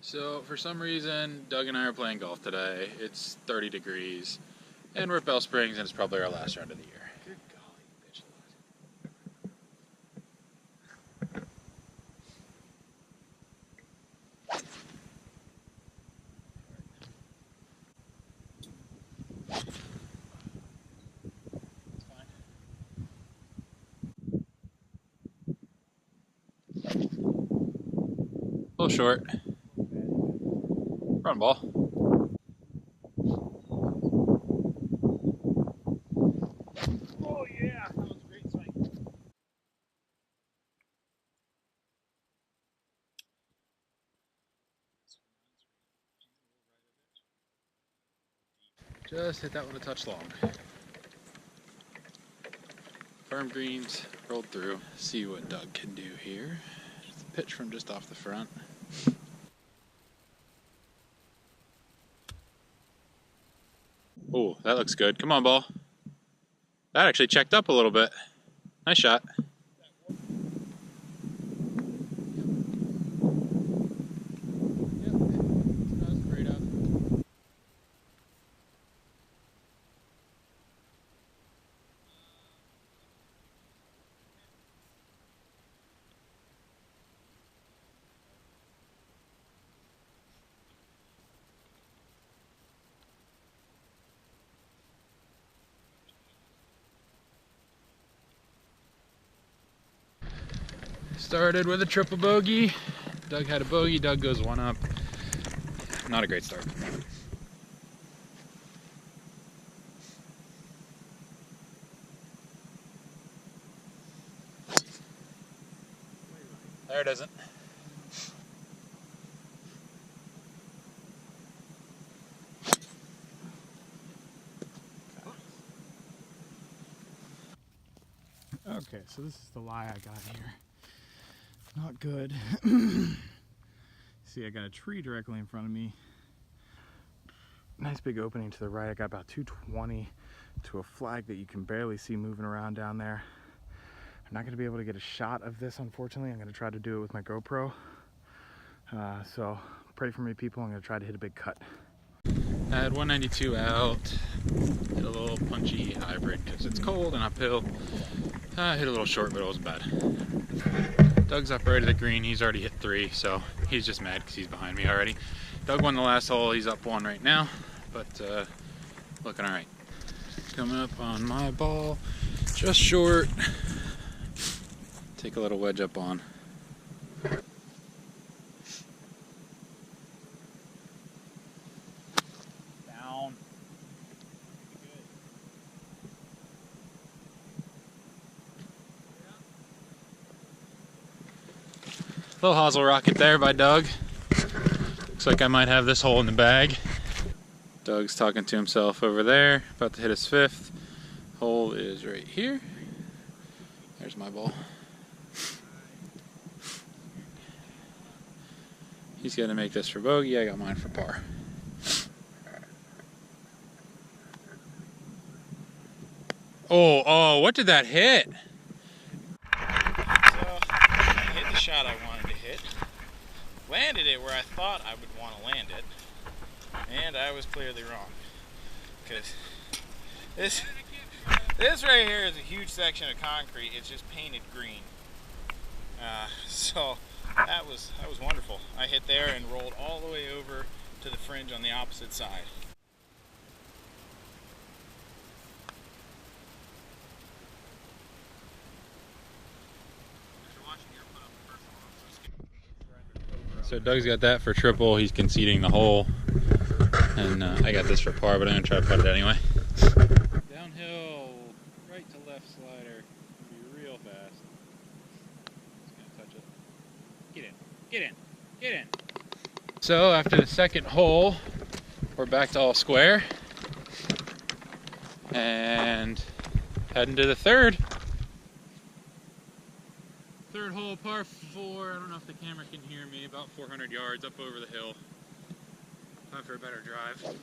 So for some reason, Doug and I are playing golf today. It's 30 degrees, and we're at Bell Springs, and it's probably our last round of the year. Good golly, bitch. It's fine. A little short. Run ball. Oh yeah, that was a great swing. Just hit that one a touch long. Firm greens, rolled through. See what Doug can do here. Just a pitch from just off the front. Oh, that looks good. Come on, ball. That actually checked up a little bit. Nice shot. Started with a triple bogey. Doug had a bogey. Doug goes one up. Not a great start. There it isn't. Okay, so this is the lie I got here. Not good. See, I got a tree directly in front of me. Nice big opening to the right. I got about 220 to a flag that you can barely see moving around down there. I'm not going to be able to get a shot of this, unfortunately. I'm going to try to do it with my GoPro. So pray for me, people. I'm going to try to hit a big cut. I had 192 out. Hit a little punchy hybrid because it's cold and uphill. I hit a little short, but it wasn't bad. Doug's up right at the green. He's already hit 3, so he's just mad because he's behind me already. Doug won the last hole. He's up 1 right now, but looking all right. Coming up on my ball, just short. Take a little wedge up on. Down. Little hosel rocket there by Doug. Looks like I might have this hole in the bag. Doug's talking to himself over there, about to hit his 5th. Hole is right here. There's my ball. He's gonna make this for bogey. I got mine for par. Oh, what did that hit? So, I hit the shot I wanted to hit. Landed it where I thought I would want to land it. And I was clearly wrong. Because this right here is a huge section of concrete. It's just painted green. So that was wonderful. I hit there and rolled all the way over to the fringe on the opposite side. So Doug's got that for triple. He's conceding the hole. And I got this for par, but I'm going to try to putt it anyway. Downhill, right to left slider. Be real fast. Just going to touch it. Get in, get in, get in. So after the second hole, we're back to all square. And heading to the third. Third hole, par 4. I don't know if the camera can hear me. About 400 yards up over the hill. Time for a better drive.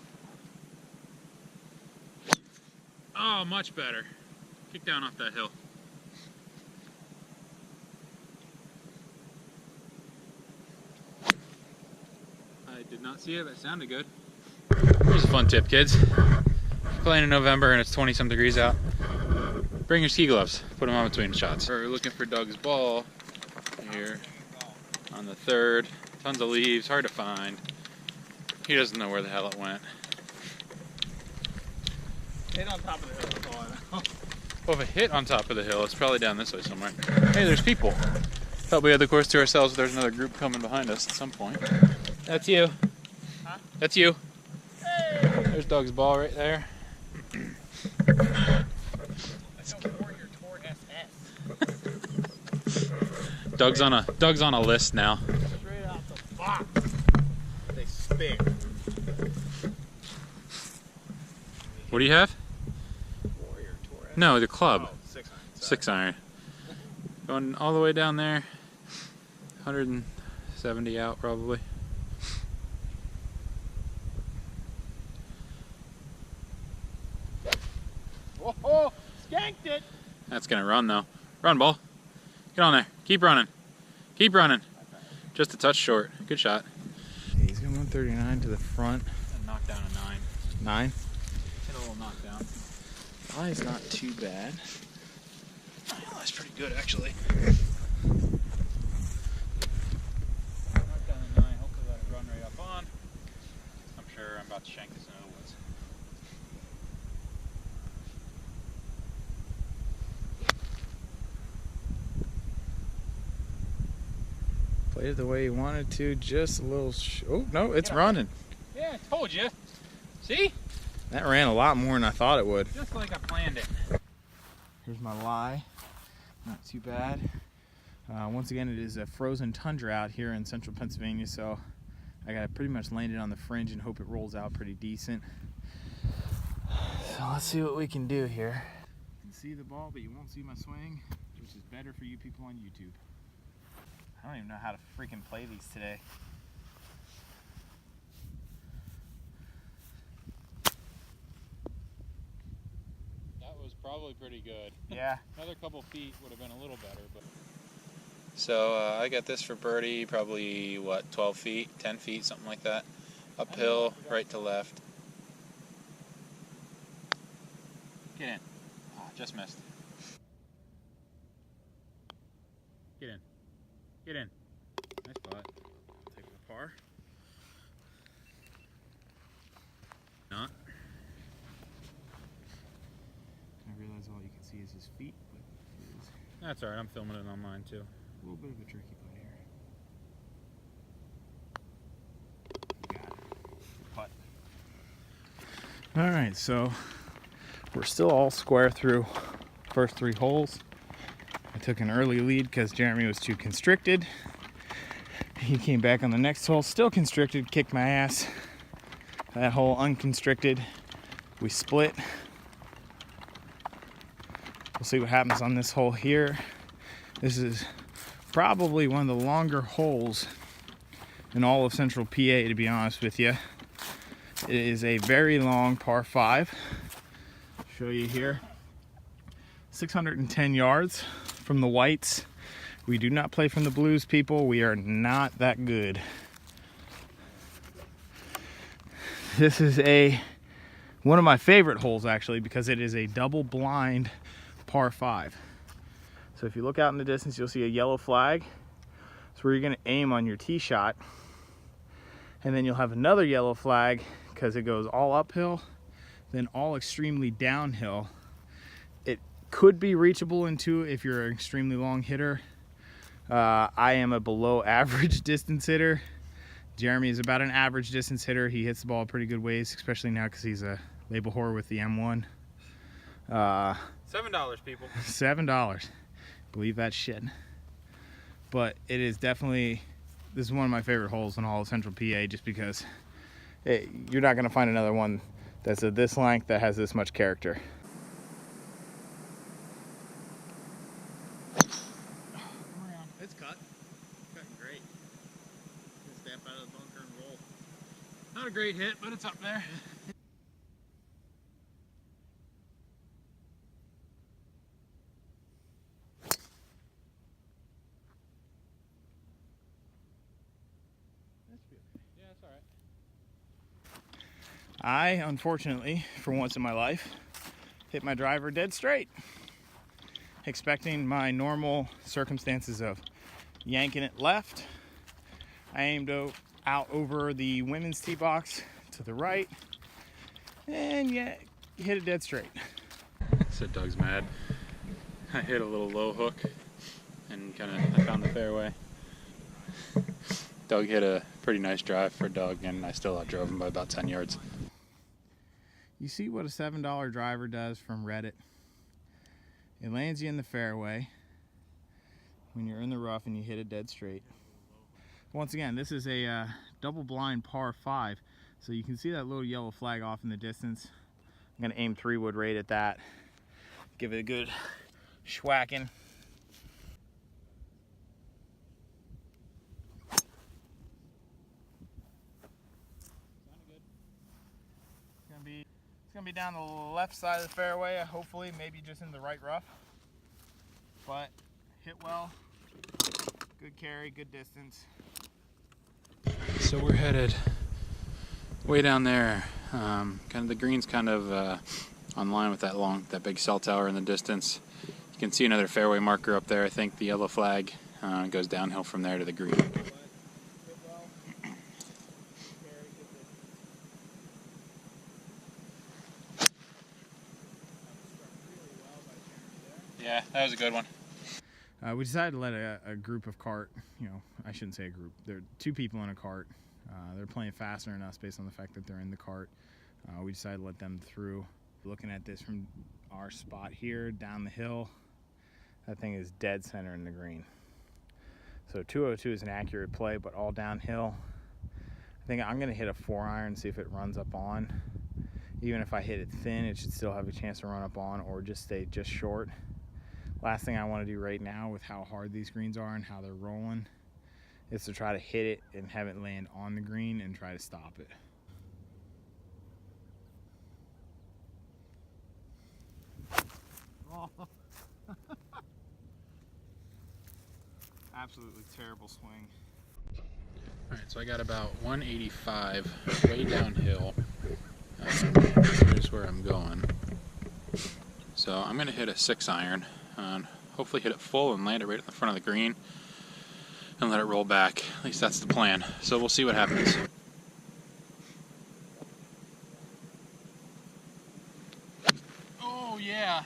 Oh, much better. Kick down off that hill. I did not see it, but it sounded good. Here's a fun tip, kids. If you're playing in November and it's 20-some degrees out, bring your ski gloves. Put them on between shots. We're looking for Doug's ball here on the 3rd. Tons of leaves, hard to find. He doesn't know where the hell it went. Hit on top of the hill, that's all I know. Well, if it hit on top of the hill, it's probably down this way somewhere. Hey, there's people. Thought we had the course to ourselves, but there's another group coming behind us at some point. That's you. Huh? That's you. Hey! There's Doug's ball right there. That's a Warrior Tour SS. Doug's on a list now. Straight out the box. They spin. What do you have? Warrior Tour SS. No, the club. Oh, 6 iron. Sorry. 6 iron. Going all the way down there. 170 out probably. Oh, skanked it. That's gonna run though. Run, ball. Get on there. Keep running. Keep running. Just a touch short. Good shot. He's going 139 to the front. And knock down a 9. 9. Hit a little knockdown. Lie's not too bad. Oh, that's pretty good actually. Knock down a 9. Hopefully let it run right up on. I'm sure I'm about to shank this into the woods. Played it the way he wanted to, just a little. Oh no, it's running. Yeah, I told you. See? That ran a lot more than I thought it would. Just like I planned it. Here's my lie. Not too bad. Once again, it is a frozen tundra out here in central Pennsylvania, so I got to pretty much land it on the fringe and hope it rolls out pretty decent. So let's see what we can do here. You can see the ball, but you won't see my swing, which is better for you people on YouTube. I don't even know how to freaking play these today. That was probably pretty good. Yeah. Another couple feet would have been a little better, but. So I got this for birdie, probably what, 12 feet, 10 feet, something like that. Uphill, right to left. Get in. Oh, just missed. Get in. Get in. Nice spot. Take the par. Not. I realize all you can see is his feet, but it is That's alright, I'm filming it on mine too. a little bit of a tricky putt here. Got it. Putt. Alright, so we're still all square through first 3 holes. I took an early lead because Jeremy was too constricted. He came back on the next hole, still constricted, kicked my ass. That hole unconstricted. We split. We'll see what happens on this hole here. This is probably one of the longer holes in all of central PA, to be honest with you. It is a very long par 5. Show you here. 610 yards from the whites. We do not play from the blues, people. We are not that good. This is one of my favorite holes, actually, because it is a double blind par 5. So if you look out in the distance, you'll see a yellow flag. That's where you're going to aim on your tee shot. And then you'll have another yellow flag because it goes all uphill, then all extremely downhill. It could be reachable into if you're an extremely long hitter. I am a below average distance hitter. Jeremy is about an average distance hitter. He hits the ball pretty good ways, especially now because he's a label whore with the M1. $7, people. $7. Believe that shit. But it is definitely, this is one of my favorite holes in all of central PA, just because you're not going to find another one that's of this length that has this much character. It's cut. Cutting great. Step out of the bunker and roll. Not a great hit, but it's up there. Yeah, that's all right. I, unfortunately, for once in my life, hit my driver dead straight. Expecting my normal circumstances of yanking it left. I aimed out over the women's tee box to the right, and yeah, hit it dead straight. So Doug's mad. I hit a little low hook and I found the fairway. Doug hit a pretty nice drive for Doug, and I still outdrove him by about 10 yards. You see what a $7 driver does from Reddit? It lands you in the fairway when you're in the rough and you hit it dead straight. Once again, this is a double blind par 5, so you can see that little yellow flag off in the distance. I'm gonna aim 3-wood right at that. Give it a good schwacking. It's gonna be down the left side of the fairway, hopefully, maybe just in the right rough. But hit well, good carry, good distance. So we're headed way down there. The green's on line with that big cell tower in the distance. You can see another fairway marker up there. I think the yellow flag goes downhill from there to the green. Yeah, that was a good one. We decided to let a group of cart, I shouldn't say a group, there are 2 people in a cart. They're playing faster than us based on the fact that they're in the cart. We decided to let them through. Looking at this from our spot here down the hill, that thing is dead center in the green. So 202 is an accurate play, but all downhill. I think I'm gonna hit a 4-iron, see if it runs up on. Even if I hit it thin, it should still have a chance to run up on or just stay just short. Last thing I want to do right now with how hard these greens are and how they're rolling is to try to hit it and have it land on the green and try to stop it. Oh. Absolutely terrible swing. Alright, so I got about 185 way downhill. Here's where I'm going. So I'm going to hit a 6-iron and hopefully hit it full and land it right in the front of the green and let it roll back. At least that's the plan. So we'll see what happens. Oh yeah!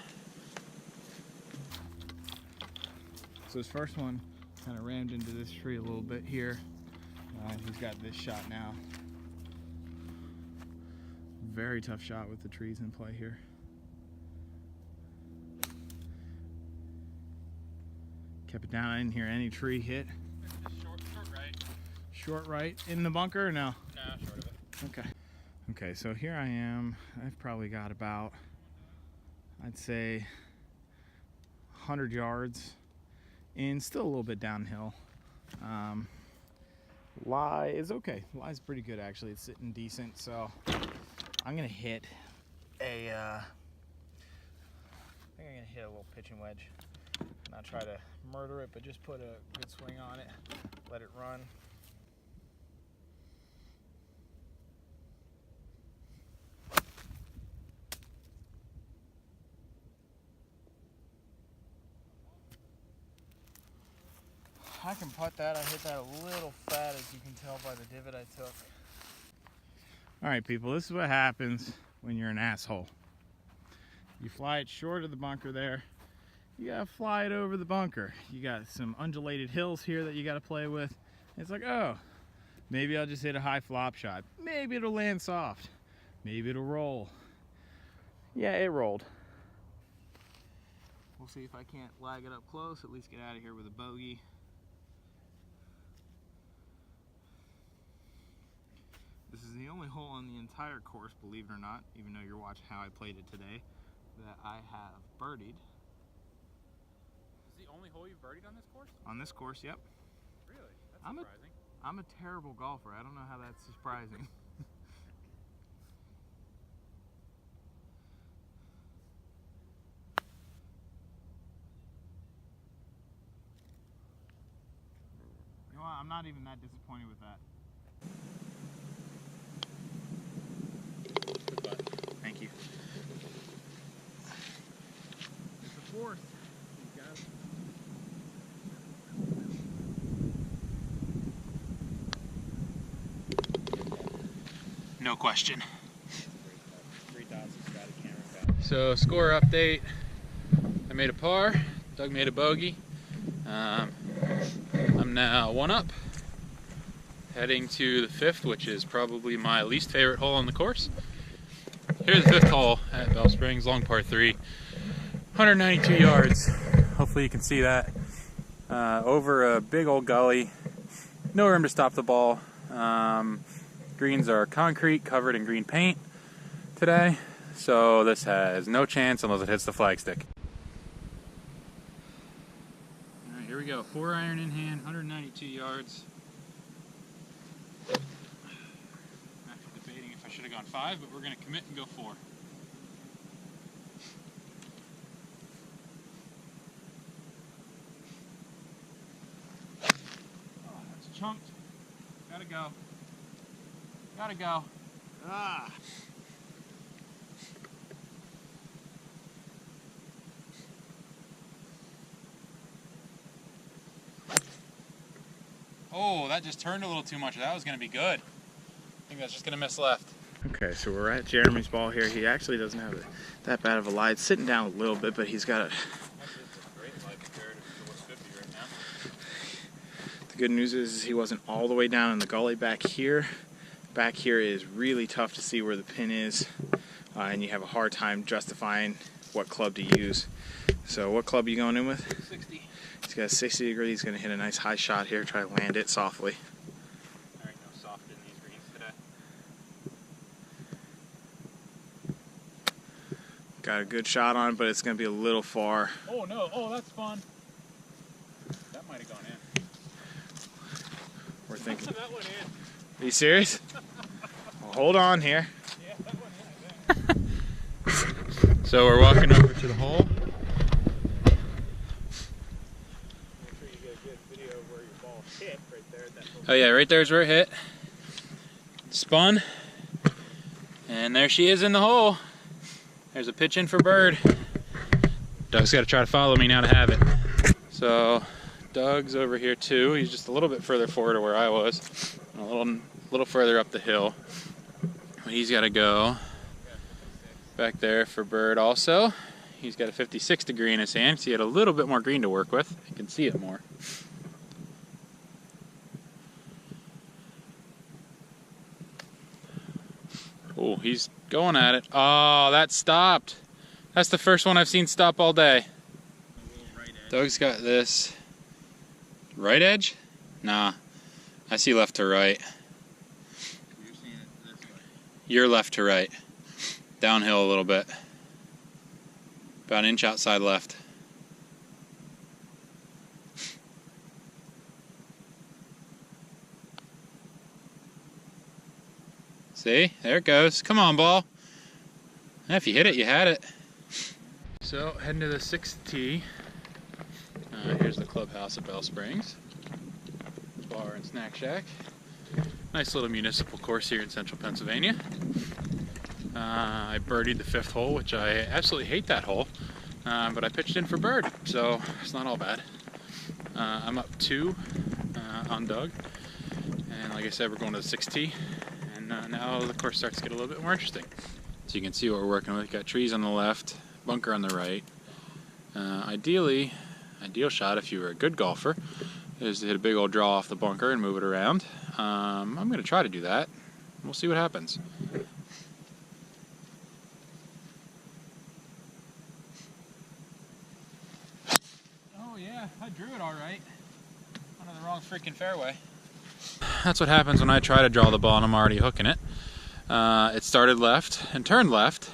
So his first one kind of rammed into this tree a little bit here. He's got this shot now. Very tough shot with the trees in play here. Kept it down. I didn't hear any tree hit. Short right. Short right in the bunker or no? No, short of it. Okay. Okay, so here I am. I've probably got about, I'd say, 100 yards in, still a little bit downhill. Lie is okay. Lie's pretty good actually. It's sitting decent, so I'm gonna hit a. I think I'm gonna hit a little pitching wedge. Not try to murder it, but just put a good swing on it. Let it run. I can putt that. I hit that a little fat, as you can tell by the divot I took. All right, people, this is what happens when you're an asshole. You fly it short of the bunker there. You gotta fly it over the bunker. You got some undulated hills here that you gotta play with. It's like, oh, maybe I'll just hit a high flop shot. Maybe it'll land soft. Maybe it'll roll. Yeah, it rolled. We'll see if I can't lag it up close, at least get out of here with a bogey. This is the only hole on the entire course, believe it or not, even though you're watching how I played it today, that I have birdied. Is the only hole you've birdied on this course? On this course, yep. Really? That's surprising. I'm a terrible golfer. I don't know how that's surprising. You know what? I'm not even that disappointed with that. no question. 3 dots has got a camera back. So score update, I made a par, Doug made a bogey. I'm now 1 up, heading to the 5th, which is probably my least favorite hole on the course. Here's the 5th hole at Bell Springs, long par 3, 192 yards. Hopefully you can see that. Over a big old gully, no room to stop the ball. Greens are concrete covered in green paint today, so this has no chance unless it hits the flagstick. Alright, here we go. 4-iron in hand, 192 yards. I'm actually debating if I should have gone 5, but we're going to commit and go 4. Oh, that's chunked. Gotta go. Gotta go. Ah! Oh, that just turned a little too much. That was going to be good. I think that's just going to miss left. Okay, so we're at Jeremy's ball here. He actually doesn't have that bad of a lie. It's sitting down a little bit, but he's got a... The good news is he wasn't all the way down in the gully back here. Back here is really tough to see where the pin is, and you have a hard time justifying what club to use. So what club are you going in with? 60. He's got a 60 degree. He's going to hit a nice high shot here. Try to land it softly. There ain't no soft in these greens today. Got a good shot on it, but it's going to be a little far. Oh no, oh that's fun. That might have gone in. We're thinking. That went in. Are you serious? Well, hold on here. Yeah, that went in, I think. So we're walking over to the hole. Make sure you get a good video of where your ball hit right there at that little... Oh yeah, right there's where it hit. Spun. And there she is in the hole. There's a pitch in for bird. Doug's got to try to follow me now to have it. So Doug's over here too. He's just a little bit further forward to where I was. And a little further up the hill. But he's got to go back there for bird also. He's got a 56 degree in his hand, so he had a little bit more green to work with. You can see it more. Oh, he's going at it. Oh, that stopped. That's the first one I've seen stop all day. Doug's got this. Right edge? Nah. I see left to right. You're seeing it this way. You're left to right. Downhill a little bit. About an inch outside left. See? There it goes. Come on, ball. If you hit it, you had it. So, heading to the 6th tee. Here's the clubhouse at Bell Springs. Bar and snack shack. Nice little municipal course here in central Pennsylvania. I birdied the 5th hole, which I absolutely hate that hole, but I pitched in for bird, so it's not all bad. I'm up 2 on Doug, and like I said, we're going to the 6th tee, and now the course starts to get a little bit more interesting. So you can see what we're working with. Got trees on the left, bunker on the right. Ideal shot if you were a good golfer is to hit a big old draw off the bunker and move it around. I'm going to try to do that. We'll see what happens. Oh yeah, I drew it all right. Under the wrong freaking fairway. That's what happens when I try to draw the ball and I'm already hooking it. It started left and turned left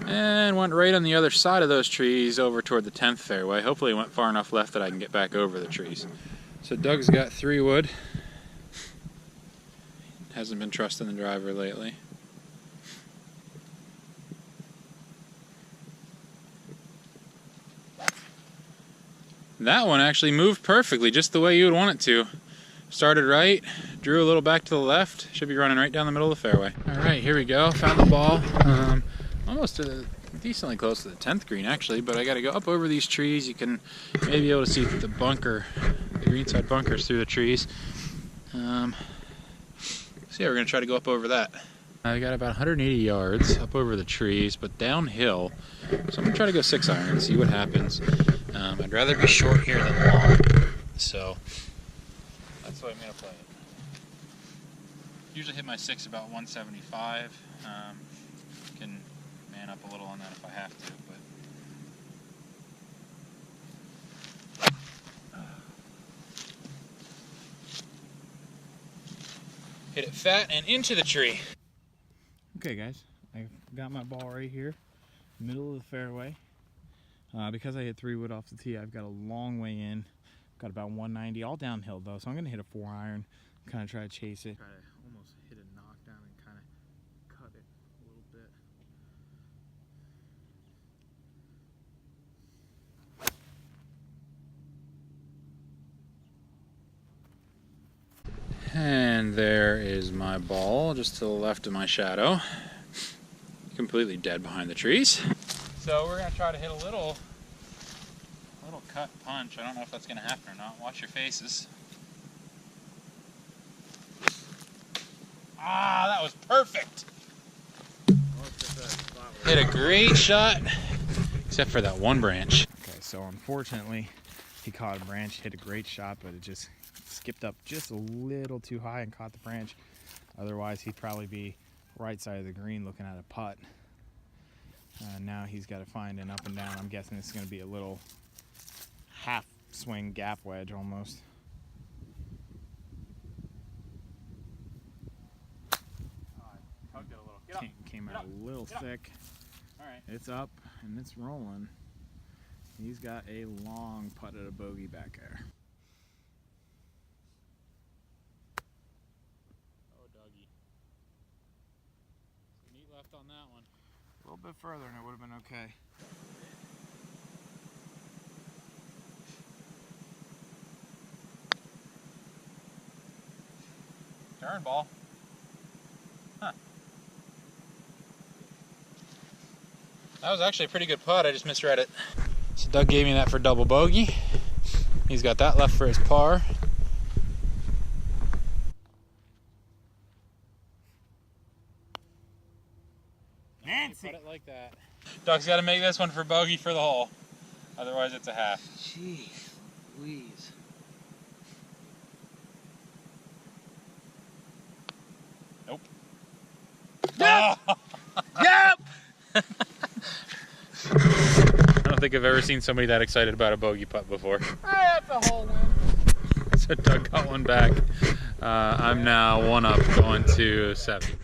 and went right on the other side of those trees over toward the 10th fairway. Hopefully it went far enough left that I can get back over the trees. So Doug's got 3 wood. Hasn't been trusting the driver lately. That one actually moved perfectly, just the way you would want it to. Started right, drew a little back to the left, should be running right down the middle of the fairway. Alright, here we go, found the ball. Almost decently close to the 10th green actually, but I gotta go up over these trees. You can maybe be able to see the bunker, the greenside bunkers through the trees. So yeah, we're gonna try to go up over that. I got about 180 yards up over the trees, but downhill. So I'm gonna try to go 6-iron and see what happens. I'd rather be short here than long, so that's what I'm gonna play it. Usually hit my 6 about 175. Can man up a little on that if I have to, but hit it fat and into the tree. Okay guys, I've got my ball right here, middle of the fairway. Because I hit 3 wood off the tee, I've got a long way in. Got about 190, all downhill though, so I'm gonna hit a 4-iron, kind of try to chase it. Try to almost hit a knockdown and kind of cut it a little bit. And there is my ball, just to the left of my shadow. Completely dead behind the trees. So we're gonna try to hit a little cut punch. I don't know if that's gonna happen or not. Watch your faces. Ah, that was perfect. Hit a great shot, except for that one branch. Okay, so unfortunately, he caught a branch, hit a great shot, but it just skipped up just a little too high and caught the branch. Otherwise, he'd probably be right side of the green looking at a putt. Now he's got to find an up and down. I'm guessing this is going to be a little half swing gap wedge almost. Tugged it a little. Get up. Came out a little thick. All right. It's up and it's rolling. He's got a long putt at a bogey back there. Oh, doggy. Some meat left on that one. A little bit further and it would have been okay. Turn ball. Huh. That was actually a pretty good putt. I just misread it. So Doug gave me that for double bogey. He's got that left for his par. Nancy! Put it like that. Doug's got to make this one for bogey for the hole. Otherwise, it's a half. Jeez Louise. Nope. Yep! Oh. Yep! I don't think I've ever seen somebody that excited about a bogey putt before. That's a whole win. So Doug got one back. I'm now 1 up going to 7.